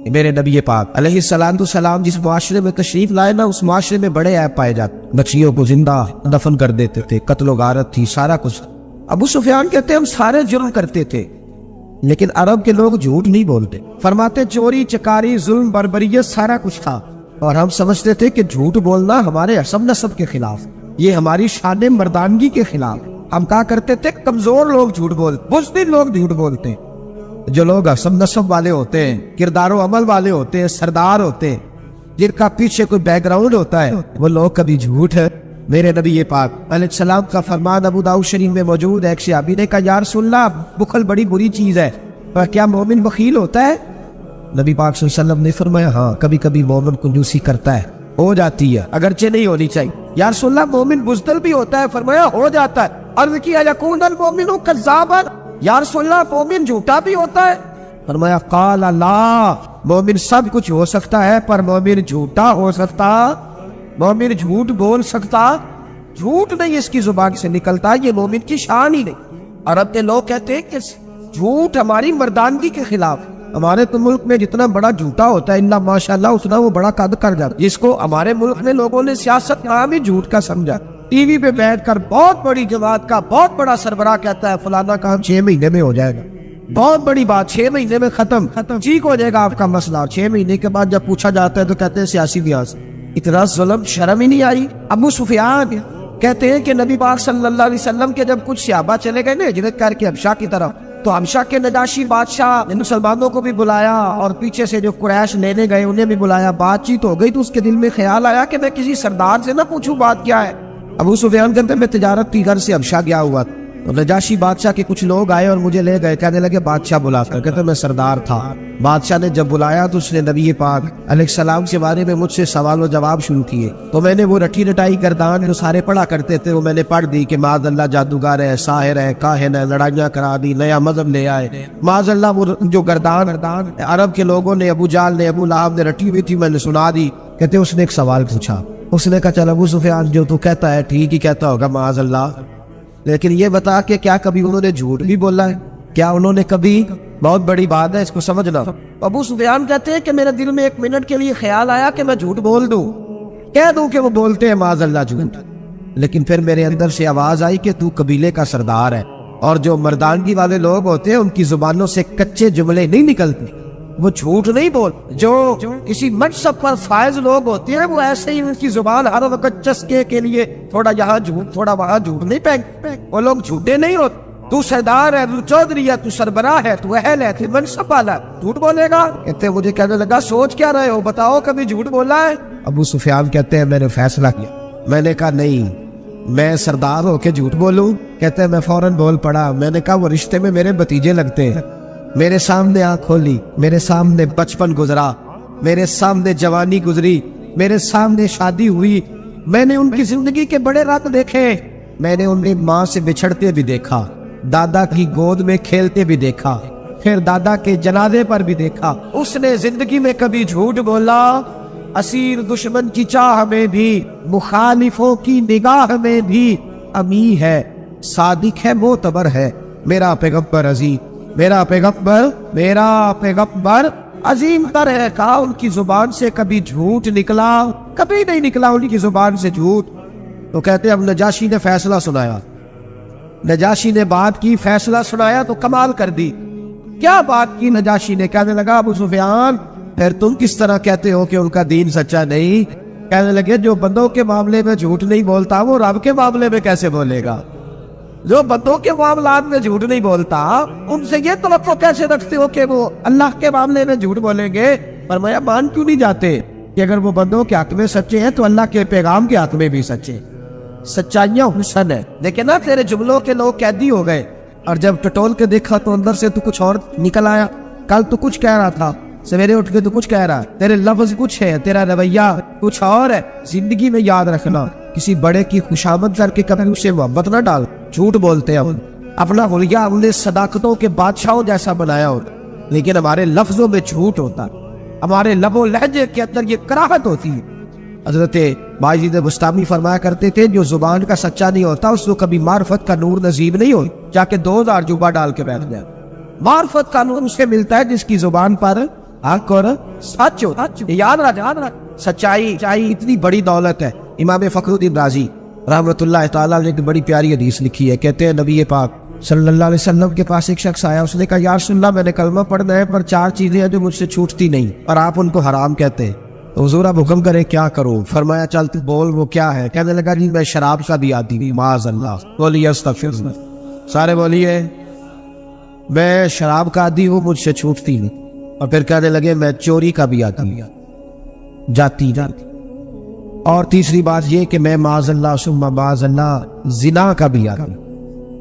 میرے نبی پاک علیہ السلام جس معاشرے میں تشریف لائے نا، اس معاشرے میں بڑے عیب پائے جاتے، بچیوں کو زندہ دفن کر دیتے تھے، قتل و غارت تھی، سارا کچھ۔ ابو سفیان کہتے ہم سارے جرم کرتے تھے، لیکن عرب کے لوگ جھوٹ نہیں بولتے، فرماتے چوری چکاری ظلم بربریت سارا کچھ تھا، اور ہم سمجھتے تھے کہ جھوٹ بولنا ہمارے عصب نسب کے خلاف، یہ ہماری شان مردانگی کے خلاف۔ ہم کہا کرتے تھے کمزور لوگ جھوٹ بولتے، بزدل لوگ جھوٹ بولتے ہیں۔ جو لوگ عصب نسب والے ہوتے ہیں، کردار و عمل والے ہوتے ہیں، سردار ہوتے ہیں، جن کا پیچھے کوئی بیک گراؤنڈ ہوتا ہے، وہ لوگ کبھی جھوٹ ہے۔ میرے نبی پاک علیہ السلام کا فرمان ابو داؤد شریف میں موجود ہے، ایک صحابی نے کہا یا رسول اللہ بخل بڑی بری چیز ہے، پر کیا مومن بخیل ہوتا ہے؟ نبی پاک صلی اللہ علیہ وسلم نے فرمایا ہاں کبھی کبھی مومن کنجوسی کرتا ہے، ہو جاتی ہے، اگرچہ نہیں ہونی چاہیے۔ یا رسول اللہ مومن بزدل بھی ہوتا ہے؟ فرمایا ہو جاتا ہے۔ عرض کیا یکون المؤمن کذابا، یا رسول اللہ مومن جھوٹا بھی ہوتا ہے؟ فرمایا قال لا، مومن سب کچھ ہو سکتا ہے پر مومن جھوٹا ہو سکتا، مومن جھوٹ بول سکتا، جھوٹ نہیں اس کی زبان سے نکلتا، یہ مومن کی شان ہی نہیں۔ عرب کے لوگ کہتے ہیں کہ جھوٹ ہماری مردانگی کے خلاف۔ ہمارے تو ملک میں جتنا بڑا جھوٹا ہوتا ہے اللہ ماشاءاللہ اتنا وہ بڑا قد کر جاتا ہے، جس کو ہمارے ملک میں لوگوں نے سیاست نام ہی جھوٹ کا سمجھا۔ ٹی وی پہ بیٹھ کر بہت بڑی جماعت کا بہت بڑا سربراہ کہتا ہے فلانا کام 6 مہینے میں ہو جائے گا، بہت بڑی بات، 6 مہینے میں ختم ٹھیک ہو جائے گا آپ کا مسئلہ۔ 6 مہینے کے بعد جب پوچھا جاتا ہے تو کہتے ہیں سیاسی بیاض۔ اتنا ظلم شرم ہی نہیں آئی؟ ابو سفیان کہتے ہیں کہ نبی پاک صلی اللہ علیہ وسلم کے جب کچھ صحابہ چلے گئے نا ہجرت کر کے حبشہ کی طرف، تو حبشہ کے نجاشی بادشاہ نے مسلمانوں کو بھی بلایا اور پیچھے سے جو قریش لینے گئے انہیں بھی بلایا، بات چیت ہو گئی تو اس کے دل میں خیال آیا کہ میں کسی سردار سے نہ پوچھوں بات کیا ہے۔ ابو سفیان کہتے ہیں میں تجارت کی غرض سے حبشہ گیا ہوا تو نجاشی بادشاہ کے کچھ لوگ آئے اور مجھے لے گئے، کہنے لگے بادشاہ بلا کر، کہتے میں سردار تھا۔ بادشاہ نے جب بلایا تو اس نے نبی پاک علیہ السلام کے بارے میں مجھ سے سوال و جواب شروع کیے، تو میں نے وہ رٹی رٹائی گردان جو سارے پڑھا کرتے تھے وہ میں نے پڑھ دی کہ معاذ اللہ جادوگر ہے، ساحر ہے، کاہن ہے، لڑائیاں کرا دی، نیا مذہب لے آئے، معاذ اللہ وہ جو گردان عرب کے لوگوں نے، ابو جال نے، ابو لہب نے رٹی ہوئی تھی میں نے سنا دی۔ کہتے اس نے ایک سوال پوچھا، اس نے کہا چل ابو سفیان جو تو کہتا ہے ٹھیک ہی کہتا ہوگا معاذ اللہ، لیکن یہ بتا کہ کیا کبھی انہوں نے جھوٹ بھی بولا ہے؟ کیا انہوں نے کبھی، بہت بڑی بات ہے اس کو سمجھنا۔ ابو سفیان کہتے ہیں کہ میرے دل میں 1 منٹ کے لیے خیال آیا کہ میں جھوٹ بول دوں، کہہ دوں کہ وہ بولتے ہیں معاذ اللہ جھوٹ، لیکن پھر میرے اندر سے آواز آئی کہ تو قبیلے کا سردار ہے، اور جو مردانگی والے لوگ ہوتے ہیں ان کی زبانوں سے کچے جملے نہیں نکلتے، وہ جھوٹ نہیں بول، جو کسی منصب پر فائز لوگ ہوتے ہیں وہ ایسے ہی ان کی زبان ہر وقت چسکے کے لیے تھوڑا یہاں جھوٹ تھوڑا وہاں جھوٹ نہیں پھینک، وہ لوگ جھوٹے نہیں ہوتے۔ تو سردار ہے، تو چودھری ہے، تو سربراہ ہے، تو اہل ہے، تو منصب والا ہے، جھوٹ بولے گا؟ کہتے مجھے کہنے لگا سوچ کیا رہے ہو، بتاؤ کبھی جھوٹ بولا ہے؟ ابو سفیان کہتے ہیں میں نے فیصلہ کیا، میں نے کہا نہیں میں سردار ہو کے جھوٹ بولوں؟ کہتے ہیں میں فوراً بول پڑا، میں نے کہا وہ رشتے میں میرے بھتیجے لگتے ہیں، میرے سامنے آنکھ کھولی، میرے سامنے بچپن گزرا، میرے سامنے جوانی گزری، میرے سامنے شادی ہوئی، میں نے ان کی زندگی کے بڑے رات دیکھے، میں نے انہیں ماں سے بچھڑتے بھی دیکھا، دادا کی گود میں کھیلتے بھی دیکھا، پھر دادا کے جنازے پر بھی دیکھا۔ اس نے زندگی میں کبھی جھوٹ بولا؟ اسیر دشمن کی چاہ میں بھی، مخالفوں کی نگاہ میں بھی امی ہے، صادق ہے، معتبر ہے، میرا پیغمبر عظیم، میرا پیغمبر عظیم تر ہے۔ کہا ان کی زبان سے کبھی جھوٹ نکلا؟ کبھی نہیں نکلا ان کی زبان سے جھوٹ۔ تو کہتے ہیں اب نجاشی نے فیصلہ سنایا، نجاشی نے بات کی، فیصلہ سنایا تو کمال کر دی۔ کیا بات کی نجاشی نے؟ کہنے لگا ابو سفیان پھر تم کس طرح کہتے ہو کہ ان کا دین سچا نہیں؟ کہنے لگے جو بندوں کے معاملے میں جھوٹ نہیں بولتا وہ رب کے معاملے میں کیسے بولے گا؟ جو بندوں کے معاملات میں جھوٹ نہیں بولتا ان سے یہ توقع کیسے رکھتے ہو کہ وہ اللہ کے معاملے میں جھوٹ بولیں گے؟ فرمایا مان کیوں نہیں جاتے کہ اگر وہ بندوں کے حق میں سچے ہیں تو اللہ کے پیغام کے حق میں بھی سچے۔ سچائیاں حسن ہے، لیکن نا تیرے جملوں کے لوگ قیدی ہو گئے، اور جب ٹٹول کے دیکھا تو اندر سے تو کچھ اور نکل آیا۔ کل تو کچھ کہہ رہا تھا، سویرے اٹھ کے تو کچھ کہہ رہا ہے، تیرے لفظ کچھ ہے، تیرا رویہ کچھ اور ہے۔ زندگی میں یاد رکھنا کسی بڑے کی خوشامد کر کے کبھی اسے محبت نہ ڈال۔ جھوٹ بولتے ہیں اپنا حلیہ ہم نے صداقتوں کے بادشاہوں جیسا بنایا ہوتا، لیکن ہمارے لفظوں میں جھوٹ ہوتا، ہمارے لب و لہجے کے اندر یہ کراہت ہوتی ہے۔ حضرت باجید بستامی فرمایا کرتے تھے جو زبان کا سچا نہیں ہوتا اس کو کبھی معرفت کا نور نصیب نہیں ہو، جا کے 2000 جوبہ ڈال کے بیٹھ جائے۔ معرفت کا نور اسے ملتا ہے جس کی زبان پر حق اور سچ ہوتا ہے. یاد رکھ سچائی اتنی بڑی دولت ہے. امام فخر الدین رازی رحمۃ اللہ تعالیٰ نے ایک بڑی پیاری حدیث لکھی ہے. کہتے ہیں نبی پاک صلی اللہ علیہ وسلم کے پاس ایک شخص آیا. اس نے کہا یا رسول اللہ میں نے کلمہ پڑھنا ہے پر 4 چیزیں ہیں جو مجھ سے چھوٹتی نہیں اور آپ ان کو حرام کہتے ہیں. تو حضور آپ حکم کریں کیا کروں؟ فرمایا چل تو بول وہ کیا ہے. کہنے لگا جی میں شراب کا بھی عادی ہوں. معاذ اللہ. بولیے استغفر اللہ. سارے بولیے میں شراب کا عادی ہوں مجھ سے چھوٹتی نہیں. اور پھر کہنے لگے میں چوری کا بھی عادی ہوں جاتی. اور تیسری بات یہ کہ میں معاذ اللہ ثم معاذ اللہ زنا کا بھی عادی ہوں.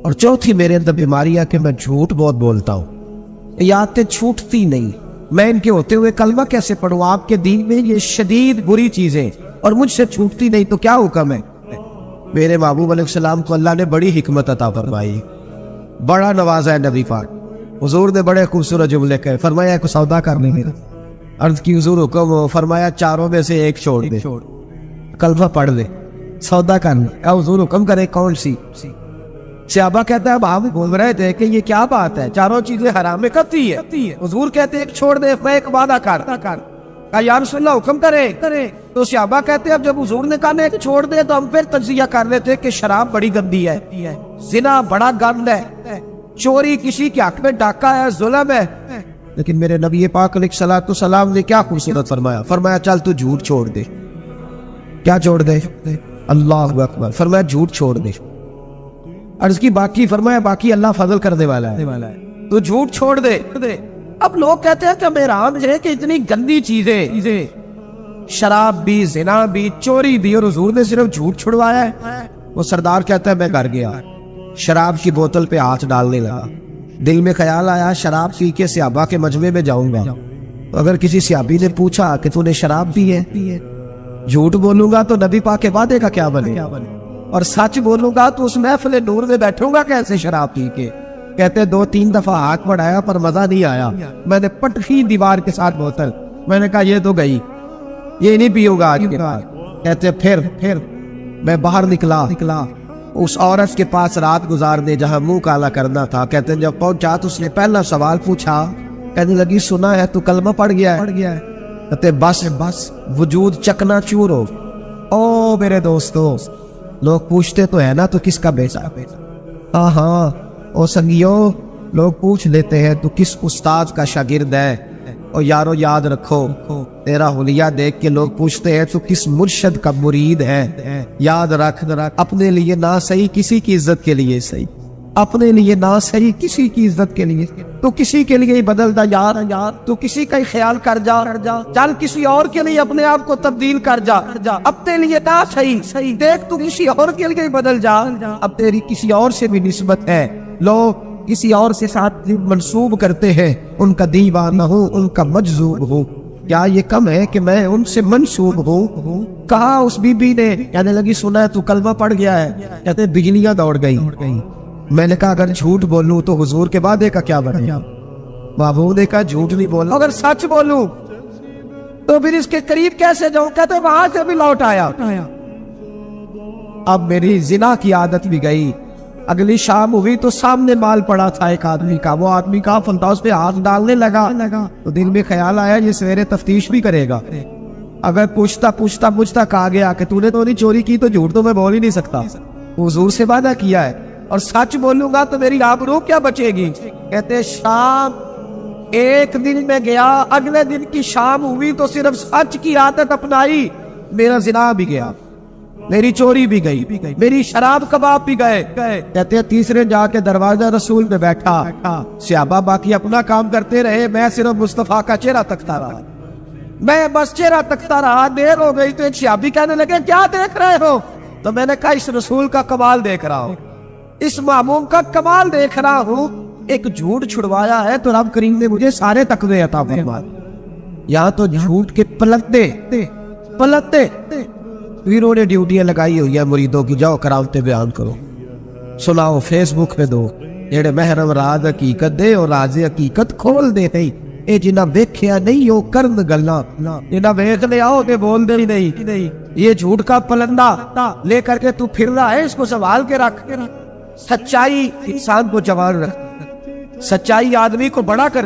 اور چوتھی میرے اندر بیماری ہے کہ میں جھوٹ بہت بولتا ہوں. یہ عادتیں چھوٹتی نہیں. میں ان کے ہوتے ہوئے کلمہ کیسے پڑھوں؟ آپ کے دین میں یہ شدید بری چیزیں اور مجھ سے چھوٹتی نہیں تو کیا حکم ہے؟ میرے محبوب علیہ السلام کو اللہ نے بڑی حکمت عطا فرمائی, بڑا نوازا ہے. نبی پاک حضور نے بڑے خوبصورت جملے کہے. فرمایا کو سودا کرنے میں عرض کی حضور حکم ہو. فرمایا 4 میں سے ایک چھوڑ دے, کلمہ پڑھ لے, سودا کرنا. حضور حکم کرے کون سی؟ صحابہ کہتا ہے اب آپ بول رہے تھے کہ یہ کیا بات ہے, 4 چیزیں حرام میں کتی ہے. حضور کہتے ہیں ایک چھوڑ دے. میں ایک وعدہ کر. کہا یا رسول اللہ حکم کرے. تو صحابہ کہتے ہیں اب جب حضور نے کہا ایک چھوڑ دے تو ہم پھر تجزیہ کر رہے تھے کہ شراب بڑی گندی ہے, زنا بڑا گند ہے, چوری کسی کے حق میں ڈاکہ ہے, ظلم ہے. لیکن میرے نبی پاک علیہ الصلوۃ والسلام نے کیا خوبصورت فرمایا. فرمایا چل تو جھوٹ چھوڑ دے. کیا چھوڑ دے؟ اللہ اکبر. فرمایا جھوٹ چھوڑ دے. عرض کی باقی؟ فرمایا باقی اللہ فضل کرنے والا ہے, تو جھوٹ چھوڑ دے. اب لوگ کہتے ہیں کہ میرا ہے کہ اتنی گندی چیزیں, شراب بھی, زنا بھی, چوری بھی, اور حضور نے صرف جھوٹ چھڑوایا ہے. وہ سردار کہتا ہے میں گھر گیا, شراب کی بوتل پہ ہاتھ ڈالنے لگا. دل میں خیال آیا شراب پی کے صحابہ کے مجمع میں جاؤں گا. اگر کسی صحابی نے پوچھا کہ تو نے شراب پی ہے, جھوٹ بولوں گا تو نبی پاک کے وعدے کا کیا بنے, اور سچ بولوں گا تو اس محفل نور میں بیٹھوں گا کیسے شراب پی کے. کہتے 2-3 دفعہ ہاتھ بڑھایا پر مزہ نہیں آیا. میں نے پٹکی دیوار کے ساتھ بوتل. میں نے کہا یہ تو گئی, یہ نہیں پیوں گا آج کے بعد. کہتے پھر میں باہر نکلا اس عورت کے پاس رات گزارنے جہاں منہ کالا کرنا تھا. کہتے جب پہنچا تو اس نے پہلا سوال پوچھا. کہنے لگی سنا ہے تو کلمہ پڑھ گیا ہے. کہتے بس وجود چکنا چور ہو. او میرے دوستو, لوگ پوچھتے تو ہے نا تو کس کا بیٹا؟ ہاں او سنگیو, لوگ پوچھ لیتے ہیں تو کس استاد کا شاگرد ہے. اور یارو یاد رکھو تیرا حلیہ دیکھ کے لوگ پوچھتے ہیں تو کس مرشد کا مرید ہے. یاد رکھ اپنے لیے نہ صحیح کسی کی عزت کے لیے صحیح, اپنے لیے نہ صحیح کسی کی عزت کے لیے تو کسی کے لیے ہی بدل دا یار. تو کسی کا ہی خیال کر جا, چل کسی اور کے لیے اپنے آپ کو تبدیل کر جا. اپنے لیے نہ صحیح دیکھ تو کسی اور کے لیے بدل جا. اب تیری کسی اور سے بھی نسبت ہے. لوگ کسی اور سے ساتھ منسوب کرتے ہیں, ان کا دیوانہ ہوں, ان کا مجذوب ہوں. کیا یہ کم ہے کہ میں ان سے منسوب ہوں؟ کہا اس بی بی نے. کہنے لگی سنا ہے تو کلمہ پڑھ گیا ہے. کہتے بجلیاں دوڑ گئی. میں نے کہا اگر جھوٹ بولوں تو حضور کے وعدے کا کیا بنے؟ بابو نے کہا جھوٹ نہیں بولنا, اگر سچ بولوں تو پھر اس کے قریب کیسے جاؤں؟ کہتے وہاں سے بھی لوٹ آیا. اب میری زنا کی عادت بھی گئی. اگلی شام ہوئی تو سامنے مال پڑا تھا ایک آدمی کا. وہ آدمی کا فلطاس پہ ہاتھ ڈالنے لگا تو دل میں خیال آیا یہ سویرے تفتیش بھی کرے گا. اگر پوچھتا کہا گیا کہ تو نے تو نہیں چوری کی تو جھوٹ تو میں بول ہی نہیں سکتا. حضور سے وعدہ کیا ہے اور سچ بولوں گا تو میری آبرو کیا بچے گی. کہتے شام ایک دن میں گیا, اگلے دن کی شام ہوئی تو صرف سچ کی عادت اپنائی. میرا زنا بھی گیا, میری چوری بھی گئی, میری شراب کباب بھی گئے. کہتے ہیں تیسرے جا کے دروازہ رسول میں بیٹھا. صحابہ باقی اپنا کام کرتے رہے, میں صرف مصطفیٰ کا چہرہ تکتا رہا. میں بس چہرہ تکتا رہا. دیر ہو گئی تو ایک صحابی کہنے لگے کیا دیکھ رہے ہو؟ تو میں نے کہا اس رسول کا کمال دیکھ رہا ہوں, اس معموم کا کمال دیکھ رہا ہوں. ایک جھوٹ چھڑوایا ہے تو رب کریم نے مجھے سارے تقوی عطا فرمائے. یہاں تو جھوٹ کے پلٹتے پیروں نے ڈیوٹیاں لگائی ہوئی ہے مریدوں کی, جاؤ کراوتے بیان کرو, سناؤ, فیس بک پہ دو. جڑے محرم راز حقیقت دے اور راز حقیقت کھول دے. اے جنہ ویکھیا نہیں ہو کرن گلاں, جنہ ویکھ لیا ہو تے بول دے نہیں. یہ جھوٹ کا پلندہ لے کر کے تو پھر رہا ہے, اس کو سنبھال کے رکھ. سچائی انسان کو جوان رکھ, سچائی آدمی کو بڑا کر.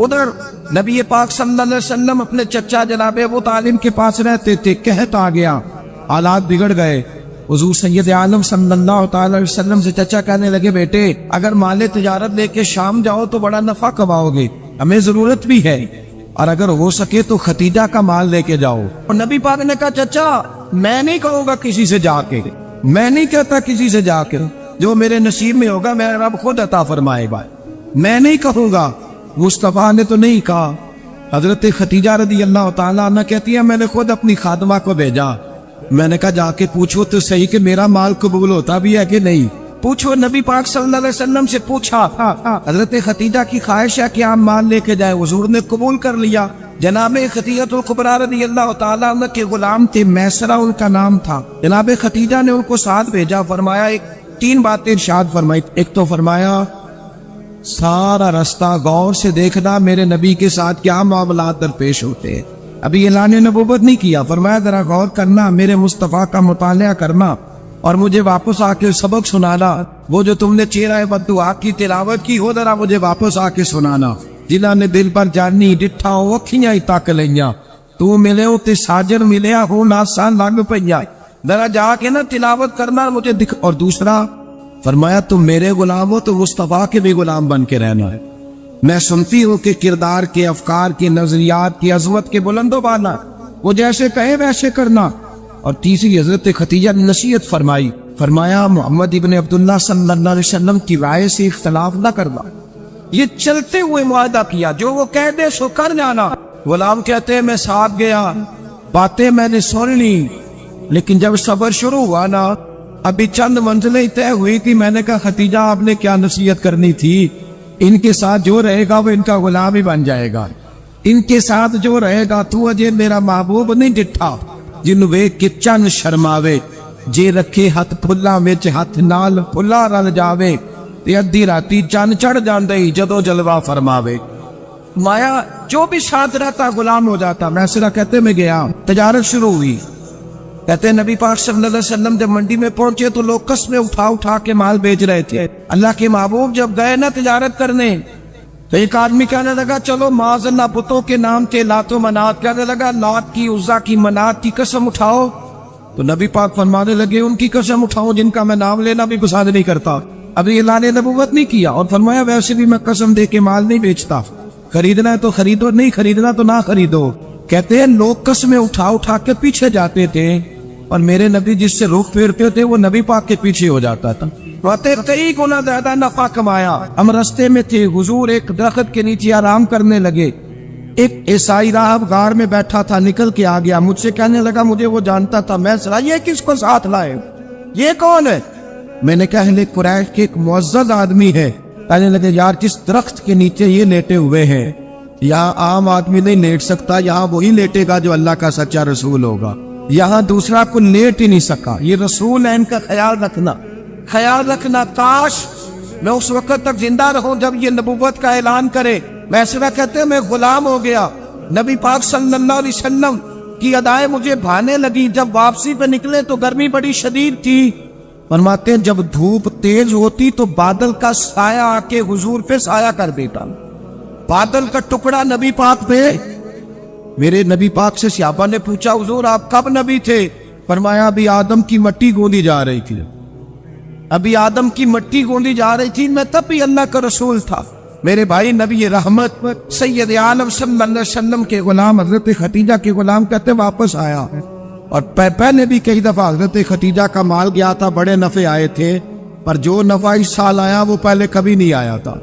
ادھر نبی پاک صلی اللہ علیہ وسلم اپنے چچا جناب ابو طالب کے پاس رہتے تھے، قحط آ گیا، حالات بگڑ گئے۔ حضور سید عالم صلی اللہ تعالی علیہ وسلم سے چچا کہنے لگے بیٹے اگر مال تجارت لے کے شام جاؤ تو بڑا نفع کماؤ گے، ہمیں ضرورت بھی ہے، اور اگر ہو سکے تو ختیجہ کا مال لے کے جاؤ۔ اور نبی پاک نے کہا چچا میں نہیں کہوں گا کسی سے جا کے، میں نہیں کہتا کسی سے جا کے، جو میرے نصیب میں ہوگا میرا رب خود عطا فرمائے گا، میں نہیں کہوں گا۔ مصطفیٰ نے تو نہیں کہا۔ حضرت ختیجہ رضی اللہ تعالیٰ عنہ کہتی ہے میں نے خود اپنی خادمہ کو بھیجا، میں نے کہا جا کے پوچھو تو صحیح کہ میرا مال قبول ہوتا بھی ہے کہ نہیں، پوچھو۔ نبی پاک صلی اللہ علیہ وسلم سے پوچھا، حضرت ختیجہ کی خواہش ہے کہ آپ مال لے کے جائے، حضور نے قبول کر لیا۔ جناب ختیجہ الکبریٰ رضی اللہ تعالیٰ عنہ کے غلام تھے، میسرہ ان کا نام تھا، جناب ختیجہ نے ان کو ساتھ بھیجا، فرمایا تین باتیں ارشاد فرمائی۔ ایک تو فرمایا سارا رستہ غور سے دیکھنا میرے نبی کے ساتھ کیا معاملات درپیش ہوتے ہیں، ابھی اعلان نبوت نہیں کیا، فرمایا ذرا غور کرنا، میرے مصطفیٰ کا مطالعہ کرنا اور مجھے واپس آ کے سبق سنانا، وہ جو تم نے چہرہ بددعا کی تلاوت کی ہو ذرا مجھے واپس آ کے سنانا، جنہاں نے دل پر جانی ڈٹھا ہو اکھیاں ہی تک لئیاں، تو ملے ہو تے ساجر ملیا ہو ناسان لگ پئیا، ذرا جا کے نا تلاوت کرنا مجھے دکھ۔ اور دوسرا فرمایا تم میرے غلام ہو تو مصطفیٰ کے بھی غلام بن کے رہنا ہے، میں سنتی ہوں کہ کردار کے، افکار کے، نظریات کی، عظمت کے بلند و بالا، وہ جیسے کہے ویسے کرنا۔ اور تیسری حضرت ختیجہ نے نصیحت فرمائی، فرمایا محمد ابن عبداللہ صلی اللہ علیہ وسلم کی رائے سے اختلاف نہ کرنا، یہ چلتے ہوئے معاہدہ کیا، جو وہ کہہ دے سو کر جانا۔ غلام کہتے ہیں میں ساتھ گیا، باتیں میں نے سن لی، لیکن جب سفر شروع ہوا نا ابھی چند منزلیں طے ہوئی تھی، میں نے کہا ختیجہ آپ نے کیا نصیحت کرنی تھی، ان کے ساتھ جو رہے گا وہ ان کا غلام ہی بن جائے گا، ان کے ساتھ جو رہے گا تو اجے میرا محبوب نہیں ڈٹھا، جن ویکھ کے چن شرماوے، جے رکھے ہاتھ پھلا وچ ہاتھ نال پھلا رل جاوے، تے ادھی راتی چن چڑھ جاندے جدو جلوہ فرماوے۔ مایا جو بھی ساتھ رہتا غلام ہو جاتا۔ میسرہ کہتے میں گیا، تجارت شروع ہوئی، کہتے ہیں نبی پاک صلی اللہ علیہ وسلم جب منڈی میں پہنچے تو لوگ قسمیں اٹھا اٹھا کے مال بیچ رہے تھے۔ اللہ کے محبوب جب گئے نا تجارت کرنے تو ایک آدمی کہنے لگا چلو معاذ اللہ بتوں کے نام تھے لات و منات، کہنے لگا لات کی، عزا کی، منات کی قسم اٹھاؤ، تو نبی پاک فرمانے لگے ان کی قسم اٹھاؤ جن کا میں نام لینا بھی پسند نہیں کرتا۔ ابھی اعلان نبوت نہیں کیا، اور فرمایا ویسے بھی میں قسم دے کے مال نہیں بیچتا، خریدنا ہے تو خریدو، نہیں خریدنا تو نہ خریدو۔ کہتے ہیں لوگ قسمیں اٹھا اٹھا کے پیچھے جاتے تھے، اور میرے نبی جس سے رخ پھیرتے تھے وہ نبی پاک کے پیچھے ہو جاتا تھا۔ کئی گنا زیادہ نفع کمایا۔ ہم رستے میں تھے، حضور ایک درخت کے نیچے آرام کرنے لگے، ایک عیسائی راہب غار میں بیٹھا تھا، نکل کے آ گیا، مجھ سے کہنے لگا مجھے وہ جانتا تھا۔ میں سنا یہ کس کو ساتھ لائے، یہ کون ہے؟ میں نے کہا اہل قریش کے ایک معزز آدمی ہے۔ کہنے لگے یار جس درخت کے نیچے یہ لیٹے ہوئے ہیں یہاں عام آدمی نہیں لیٹ سکتا، یہاں وہی لیٹے گا جو اللہ کا سچا رسول ہوگا، یہاں دوسرا کو لیٹ ہی نہیں سکا، یہ رسول ہے، ان کا خیال رکھنا، خیال رکھنا۔ کاش میں اس وقت تک زندہ رہوں جب یہ نبوت کا اعلان کرے۔ میسرہ کہتے ہیں میں غلام ہو گیا، نبی پاک صلی اللہ علیہ وسلم کی ادائیں مجھے بھانے لگی۔ جب واپسی پہ نکلے تو گرمی بڑی شدید تھی، فرماتے ہیں جب دھوپ تیز ہوتی تو بادل کا سایہ آ کے حضور پہ سایہ کر دیتا، بادل کا ٹکڑا نبی پاک پہ۔ میرے نبی پاک سے صحابہ نے پوچھا حضور آپ کب نبی تھے؟ فرمایا ابھی آدم کی مٹی گوندی جا رہی تھی، ابھی آدم کی مٹی گوندی جا رہی تھی، میں تب بھی اللہ کا رسول تھا۔ میرے بھائی نبی رحمت سید عالم صلی اللہ علیہ وسلم کے غلام حضرت ختیجہ کے غلام کہتے واپس آیا، اور پہلے بھی کئی دفعہ حضرت ختیجہ کا مال گیا تھا، بڑے نفع آئے تھے، پر جو نفع اس سال آیا وہ پہلے کبھی نہیں آیا تھا۔